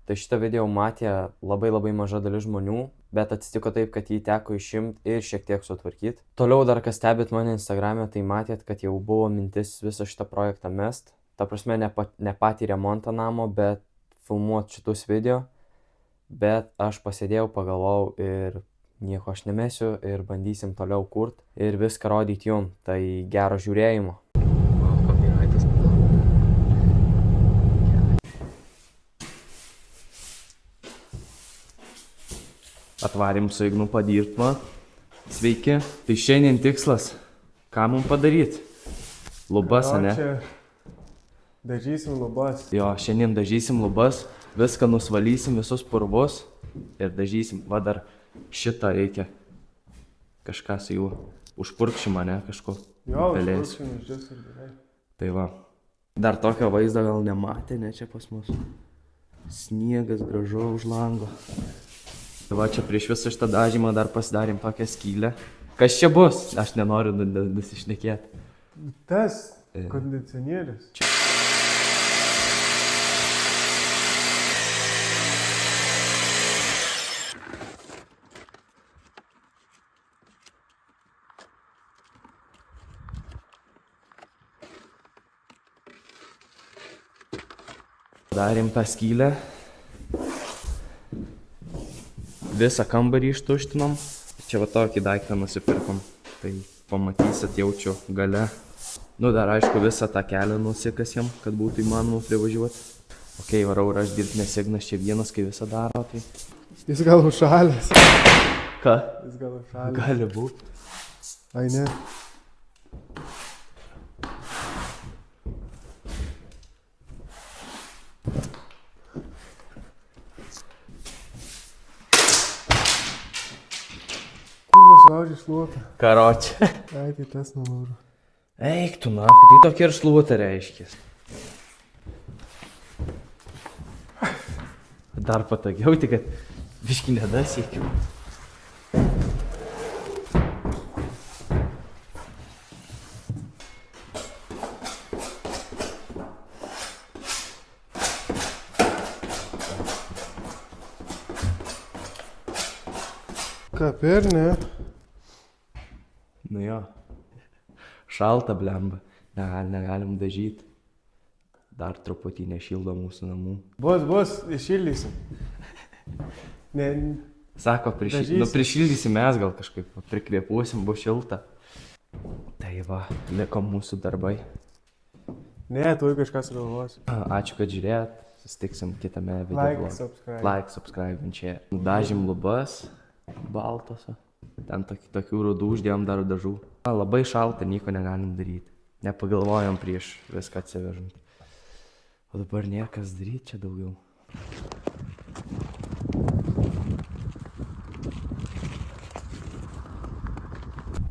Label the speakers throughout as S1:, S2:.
S1: Tai šitą video matė labai maža dalis žmonių, bet atsitiko taip, kad jį teko išimti ir šiek tiek sutvarkyti. Toliau dar kas stebit mane Instagram'e, tai matėt, kad jau buvo mintis visą šitą projektą mest. Ta prasme, ne patį remontą namo, bet filmuoti šitus video. Bet aš pasėdėjau, pagalvojau ir nieko aš nemesiu ir bandysim toliau kurt ir viską rodyti jum. Tai gero žiūrėjimo. Atvarėm su Ignu padirbt. Sveiki. Tai šiandien tikslas. Ką mums padaryti? Lubas, ane?
S2: Dažysim lubas.
S1: Jo, šiandien dažysim lubas. Viską nusvalysim, visus purvus. Ir dažysim. Va dar šitą reikia. Kažką su jų. Užpurkšim, ane? Kažko.
S2: Jo, užpurkšim, išdės ir gerai.
S1: Tai va. Dar tokio vaizdo gal nematė, ne čia pas mus. Sniegas gražu už lango. Va čia prieš visą šitą dažymą dar pasidarėm tokią skylę. Kas čia bus? Aš nenoriu nusišnekėti.
S2: Tas kondicionierius.
S1: Darėm tą skylę. Visą kambarį ištuštinom. Čia va tokį daiktą nusipirkom. Tai pamatysit, jaučiu gale. Nu dar aišku visą tą kelią nusikasėm, kad būtų įmanoma privažiuoti. Ok, varau ir aš dirbti, nes Ignas čia vienas, kai visą daro, tai...
S2: Jis gal užšalęs.
S1: Ką?
S2: Jis gal užšalęs.
S1: Gali būt.
S2: Ai ne. Sulaužė šluotą.
S1: Karočią.
S2: Ai, tai tas nulūžo.
S1: Eik tu, nahu, tai tokia ir šluota reiškia. Dar patogiau, tik kad biškį nedasiekiu.
S2: Ką, per ne?
S1: Nu jo. Šalta blemba. Negalim dažyti. Dar truputį nešildo mūsų namų.
S2: Bus, iššildysim. Ne.
S1: Sako, prišildysim mes gal kažkaip, prikvėpuosim, bus šilta. Tai va, liko mūsų darbai.
S2: Ne, tu kažkas sugalvosiu.
S1: Ačiū, kad žiūrėjot. Susitiksim kitame video.
S2: Like,
S1: subscribe and share. Dažym lubas. Baltose. Ten tokių rudų uždėjom dar dažų. Labai šalta, nieko negalim daryti. Nepagalvojom prieš viską atsivežant. O dabar niekas daryti čia daugiau.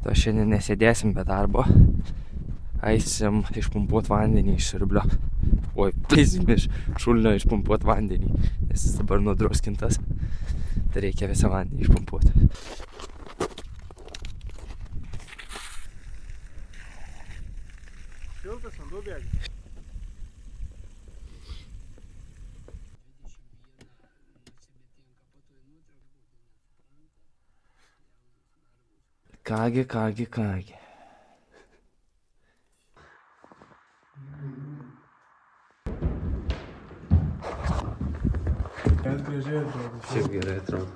S1: Tai šiandien nesėdėsim be darbo. Eisim išpumpuot vandenį iš siurblio. Oi, iš šulinio išpumpuot vandenį. Nes jis dabar nudruskintas. Tai reikia visą vandenį išpumpuoti.
S2: Šiltas vanduo bėga.
S1: Kągi.
S2: Net gražiai atrodo.
S1: Šiaip gerai atrodo.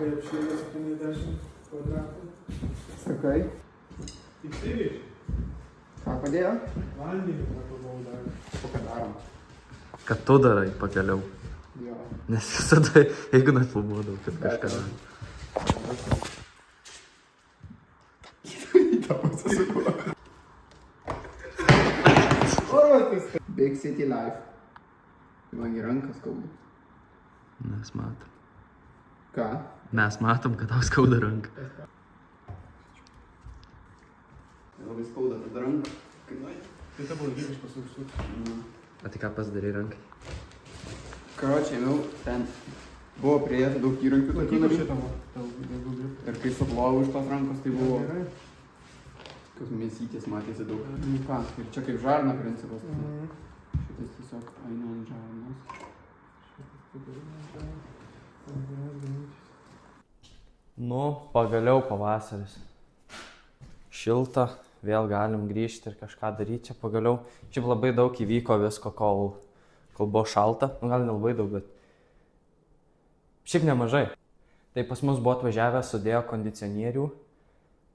S2: Kai apšlėgė 70 kvadratų. Sakai? Įsiriš?
S3: Ką padėjo?
S2: Vandenį prapavau dar.
S3: O ką darom?
S1: Kad tu darai pakeliau.
S3: Jo.
S1: Nes visada, jeigu nefilmuodavau, kad kažką darai.
S3: Big City Life. Man į ranką skauda.
S1: Mes matom.
S3: Ką?
S1: Mes matom, kad tau skauda ranką.
S3: Labai skauda tada ranką.
S2: Tai ta buvo gyviš pasausiu.
S1: O tai ką pasidarai rankai?
S3: Karočią, ėmiau, ten buvo pridėta daug įrankių tokių
S2: Laikyko
S3: naujų.
S2: šitą, tau daugiau.
S3: Ir kai suplovau iš tos rankos, tai buvo... Kas mėsytės matėsi daug. Nu ką, ir čia kaip žarna principas.
S2: Mhm.
S3: Šitas tiesiog eina ant žarnos.
S1: Nu, pagaliau pavasaris. Šilta, vėl galim grįžti ir kažką daryti čia pagaliau. Šiaip labai daug įvyko visko, kol buvo šalta. Nu, gal nelabai daug, bet šiaip nemažai. Tai pas mus buvo atvažiavę, sudėjo kondicionierių.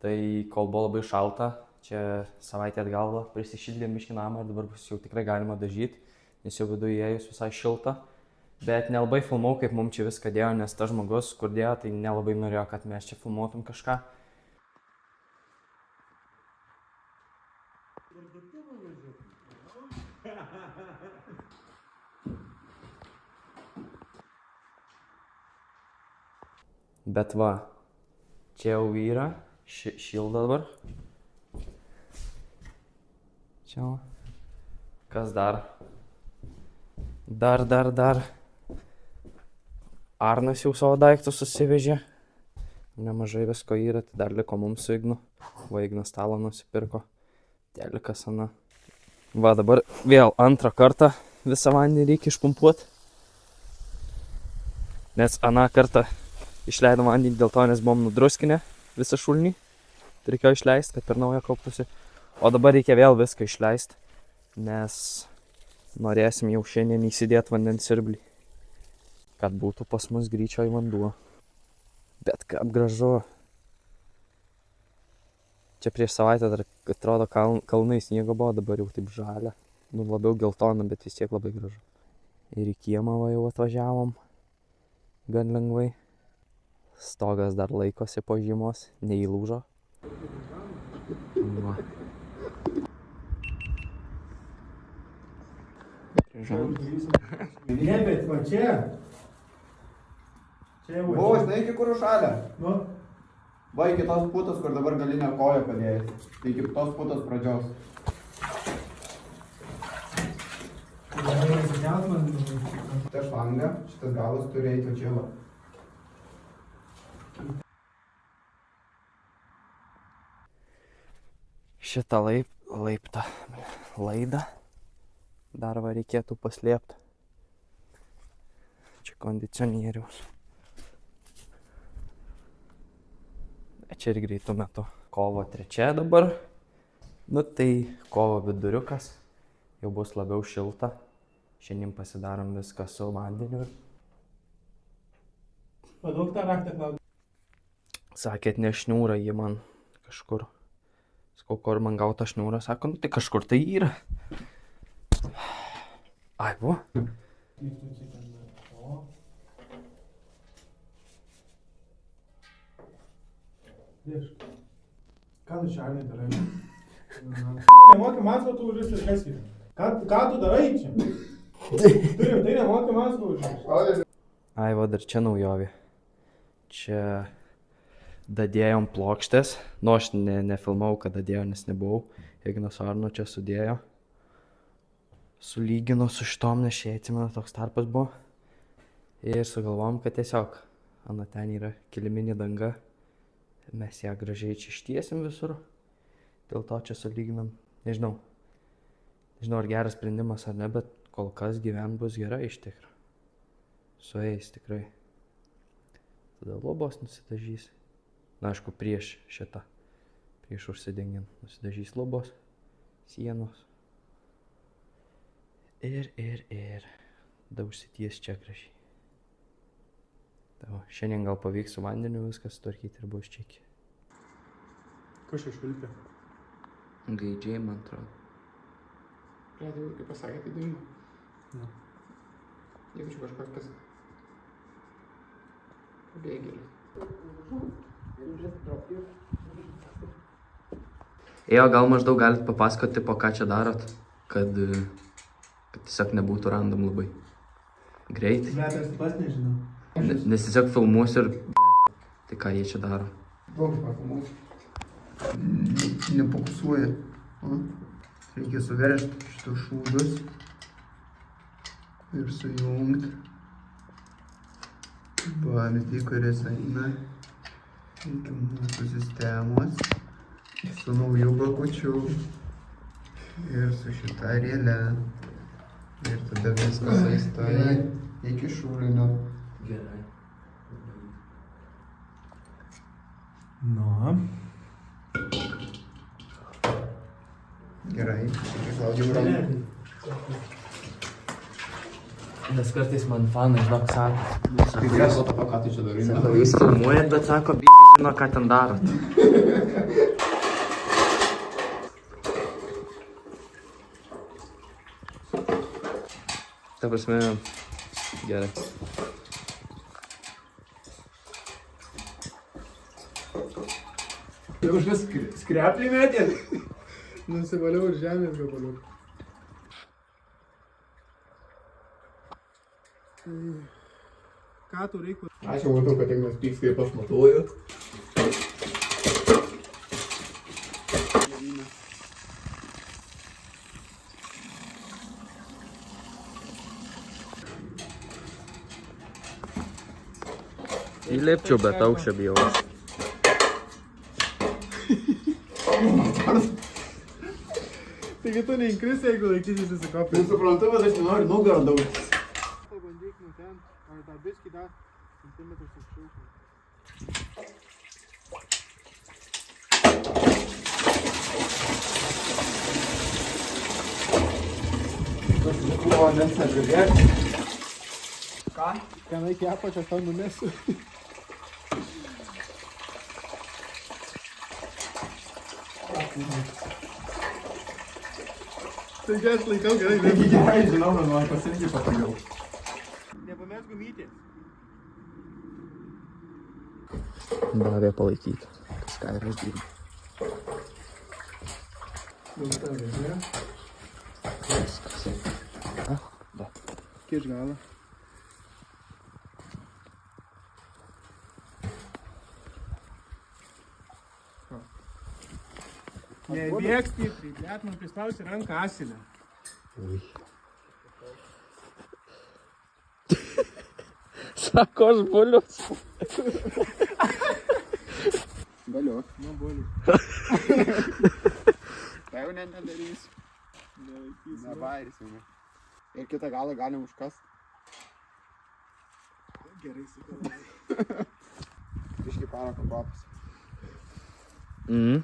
S1: Tai kol buvo labai šalta, čia savaitę atgal prisišildėm biškį namą ir dabar jau tikrai galima dažyti, nes jau viduje įėjus visai šilta. Bet nelabai filmau, kaip mums čia viską dėjo, nes tas žmogus, kur dėjo, tai nelabai norėjo, kad mes čia filmuotum kažką. Bet va, čia jau yra, šilda dabar. Čia. Kas dar? Dar. Arnas jau savo daiktus susivežė. Nemažai visko yra, tai dar liko mums su Ignu. Va, Ignas stalą nusipirko. Telikas ana. Va, dabar vėl antrą kartą visą vandenį reikia išpumpuoti. Nes aną kartą išleidom vandenį dėl to, nes buvom nudruskinę visą šulnį. Tai reikėjo išleisti, kad per naują kauptųsi. O dabar reikia vėl viską išleisti, nes norėsim jau šiandien įsidėti vandens siurblį, kad būtų pas mus gryčioj vanduo. Bet kaip gražu. Čia prieš savaitę dar atrodo kalnai sniego buvo, dabar jau taip žalia. Nu, labiau geltona, bet vis tiek labai gražu. Ir į kiemą va jau atvažiavom. Gan lengvai. Stogas dar laikosi po žiemos, neįlūžo. Va.
S2: Ne, bet va čia. Čia jau.
S3: Buvo, žinai, iki kur užšalę.
S2: Nu.
S3: Va, iki tos putos, kur dabar galinę koją padėjai. Tai iki tos putos pradžios. Šitą šlangą, šitas galas turi eiti čia va.
S1: Šitą laidą dar va reikėtų paslėpti. Čia kondicionieriaus. Čia ir greitų metu. Kovo 3 dabar. Nu tai kovo viduriukas. Jau bus labiau šilta. Šiandien pasidarom viską su vandeniu.
S2: Paduok tą raktą, Klaudija.
S1: Sakėt, nešniūra jį man kažkur. Sakau, kur man gauta šniūra. Sako, nu tai kažkur tai yra. Ai, buvo.
S2: Ką tu čia, Arnai, darai? Nemoki masko, tu už visą kas yra. Ką tu darai čia? Tu rimtai nemoki masko už visą.
S1: Ai, va, dar čia naujovė. Čia dadėjom plokštės. Nu, aš nefilmau, kad dadėjau, nes nebuvau. Ignas Arno čia sudėjo. Sulygino su šitom, nes šiai atsimenu, toks tarpas buvo. Ir sugalvom, kad tiesiog ana ten yra kiliminė danga. Mes ją gražiai čia ištiesim visur. Dėl to čia sulyginam. Nežinau, ar geras sprendimas ar ne, bet kol kas gyvent bus gerai iš tikrųjų. Sueis tikrai. Tada lubos nusidažys. Na, aišku, prieš šitą. Prieš užsidengiant nusidažys lubos, sienos. Ir. Da užsities čia gražiai. Tavo, šiandien gal pavyks su vandeniu viskas sutvarkyti ir bus čeki.
S2: Kas čia švilpia?
S1: Gaidžiai, man atrodo.
S3: Pradėjau, kaip pasakė, tai daimu.
S2: Na.
S3: Jeigu čia kažkas pabėgėlis.
S1: Ėjo, gal maždaug galit papasakoti, po ką čia darot, kad tiesiog nebūtų random labai greitai.
S2: Bet aš pats nežinau.
S1: Nes tiesiog filmuosiu ir tai ką jie čia daro.
S3: Daug pakamūs. Nefokusuoja. Reikia suveršti šitus šūdus ir sujungti. Va, matai, kuris eina iki mūsų sistemos. Su naujų bakučių. Ir su šita rėle. Ir tada viskas aistoja iki šulinio.
S1: Gerai.
S2: Nu.
S3: Gerai. Klaudžiu ranką.
S1: Nes kartais man fanai, žinok, sako.
S3: Tai geras, o ką tu čia darai?
S1: Sako, jūs filmuojat, bet sako, bibi žino, ką ten darot. Ta prasme, gerai.
S2: Tai kažkas skreplį metė? Nusivaliau ir žemės gabaliau. Ką tu reikia?
S3: Aš jau matau, kad Ignas pyks, kaip aš matuoju.
S1: Įlipčiau, bet aukščio bijau.
S2: Taigi tu neįkrisi, jeigu laikysi susikopęs.
S3: Nesuprantu, bet aš nenoriu nugarą daug.
S2: Pabandyk nu ten, ar dar biskį dar centimetrus aukščiau.
S3: Tas buvo vandens nepribėg. Ką?
S2: Ten iki apačią tau numesiu. Taigi aš laikau gerai,
S3: Taigi gerai, žinau, bet man pasirinkti patogiau.
S2: nepames gumytės.
S1: Davė palaikyti. Kažką ir aš dirbu. Viskas. Da.
S2: Kieš galą. Nebėg stipriai, bet man prispausi ranką asilę.
S1: Ui. Sako, aš bulius.
S3: Galiu.
S2: Nu, boliu.
S3: Tai jau nedarysiu.
S2: Nelaikysiu.
S3: Nebairysiu. Ir kitą galą galim užkast.
S2: Gerai, sakau.
S3: Biški parako kvapas.
S1: Mhm.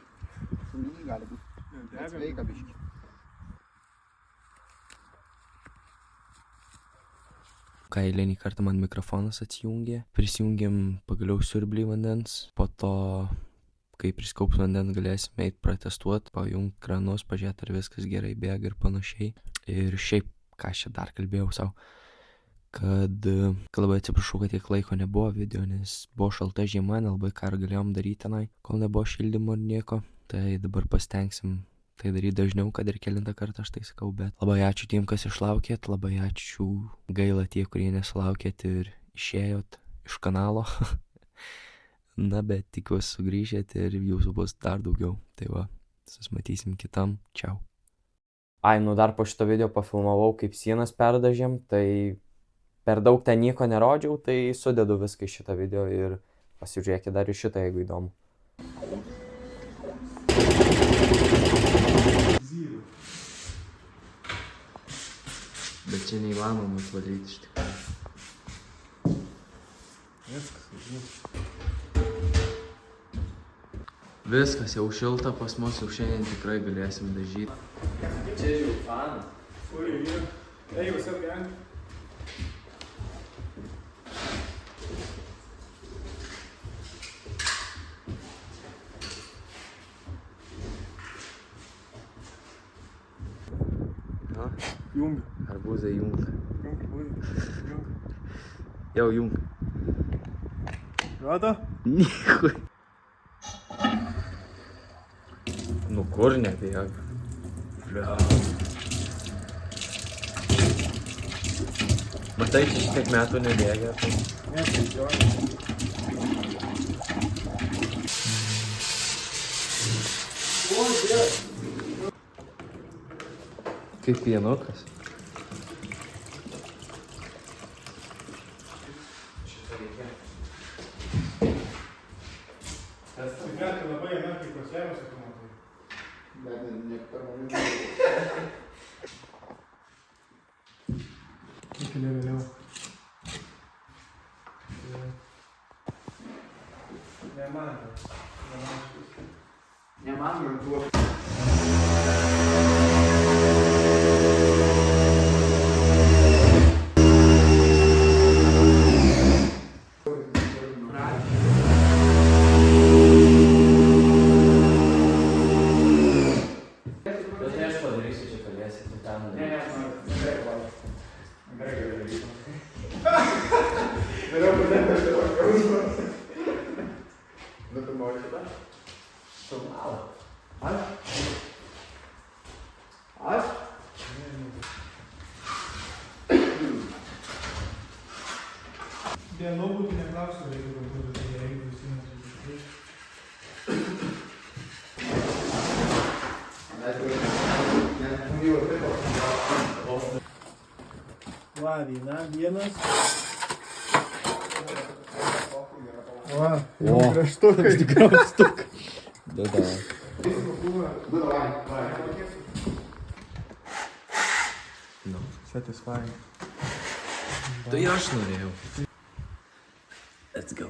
S3: Šulinį gali būti. Bet sveika biški.
S1: Ką eilinį kartą man mikrofonas atsijungė. Prisijungėm pagaliau siurblį vandens. Po to, kai priskaups vandens, galėsim eit protestuot, pajungt kranus, pažiūrėt, ar viskas gerai bėga ir panašiai. Ir šiaip, ką aš čia dar kalbėjau savo, kad labai atsiprašau, kad tiek laiko nebuvo video, nes buvo šalta žiema, nelabai ką ir galėjom daryti tenai, kol nebuvo šildymo ir nieko. Tai dabar pasitengsim tai daryti dažniau, kad ir kelintą kartą aš tai sakau, bet labai ačiū tiem, kas išlaukėt, labai ačiū, gaila tie, kurie nesulaukėt ir išėjot iš kanalo. Na, bet tikiuosi sugrįžėt ir jūsų bus dar daugiau. Tai va, susimatysim kitam, čiau. Ai, nu dar po šito video pafilmavau, kaip sienas perdažėm, tai per daug ten nieko nerodžiau, tai sudedu viską į šitą video ir pasižiūrėkit dar į šitą, jeigu įdomu. Bet čia neįmanoma atvalyti iš tikrųjų. Viskas jau šilta pas mus, jau šiandien tikrai galėsim dažyti. Čia jau fanas.
S2: Ui, ei, what's up, gang?
S1: Na,
S2: Jung.
S1: arbūzai junga.
S2: Jung.
S1: Jau junga.
S2: Rado?
S1: Nichui. Nu kur nebėga? Blia. Matai, šitiek metų nebėga. Tai... Kaip pienukas.
S2: Tas tikrai labai jame kaip pasėmėsi, tu matai. Įkelė vėliau.
S3: Neman buvo.
S1: Tai aš padarysiu, čia kalbėsi, tu ten.
S3: Vėliau padėti kažkokios. Nufilmuoju šitą?
S1: Filmavo.
S3: Aš? Aš?
S2: Dienų būtų neklausiu, jeigu būtų tai gerai, visi mes. Va, vienas. Va, jau kraštukai.
S1: Kraštukai. Da.
S2: Satisfying.
S1: Tai aš norėjau. Let's go.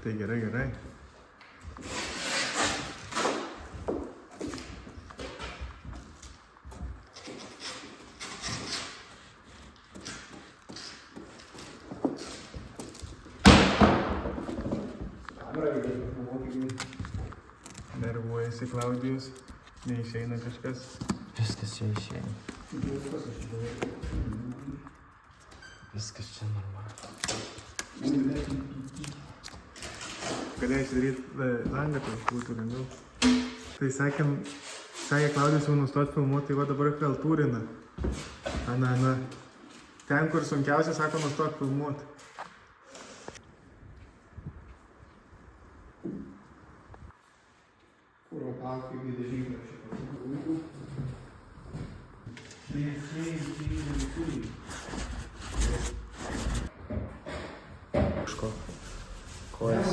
S2: Tai gerai. Nervuojasi Klaudijus, neišeina kažkas.
S1: Viskas čia išeina. Viskas čia normalu.
S2: Galėjai daryti langą, tai būtų lengviau. Tai sakė Klaudijus jau nustot filmuoti, tai va dabar kaltūrina. Ana. Ten, kur sunkiausia, sako, nustot filmuoti.
S3: Kuro palkai gėdėžinga šitą.
S1: Kažko. Kojas.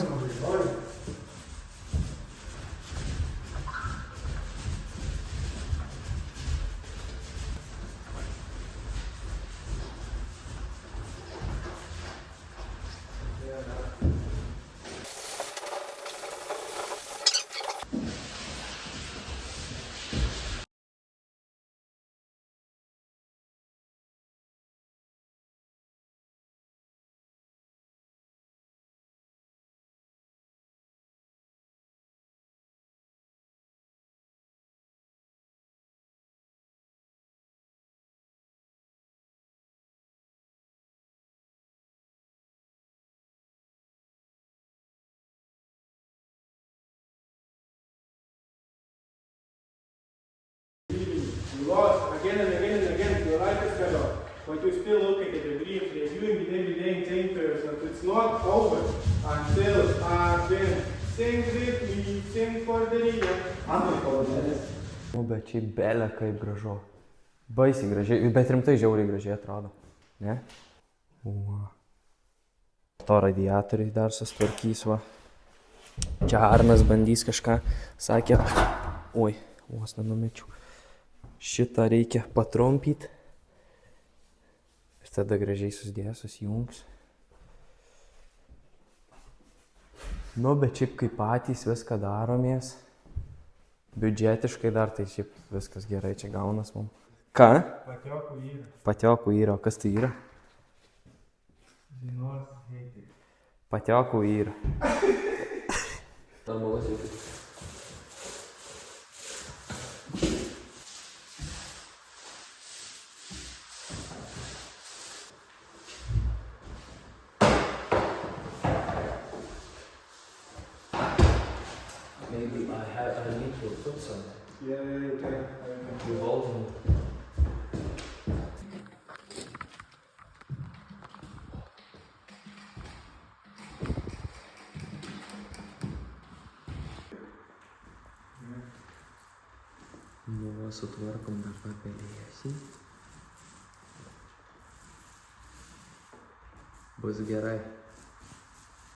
S2: You lost again and again. Your life is cut off. But you're still looking at the dreams, reviewing it every day and saying to yourself, it's not over until I've been. Sing with me, sing for the year.
S1: Nu, bet čia belė kaip gražu. Baisiai gražiai, bet rimtai žiauriai gražiai atrodo. Ne? Wow. To radiatoriai dar sustvarkys, va. Čia Arnas bandys kažką, sakė. Oi, vos nenumečiau. Šitą reikia patrumpyti. Ir tada gražiai susidėjęs, susijungs. Nu, bet šiaip kaip patys viską daromės, biudžetiškai dar, tai šiaip viskas gerai čia gaunas mums. Ką?
S2: Patiokų yra.
S1: Patiokų yra, o kas tai yra?
S2: Žinos, heitai.
S1: Patiokų yra. Normalus jau. Maybe I need to put some
S2: Yeah, you can.
S1: revolving. Nu, va, sutvarkom dar papelėsį. Bus gerai.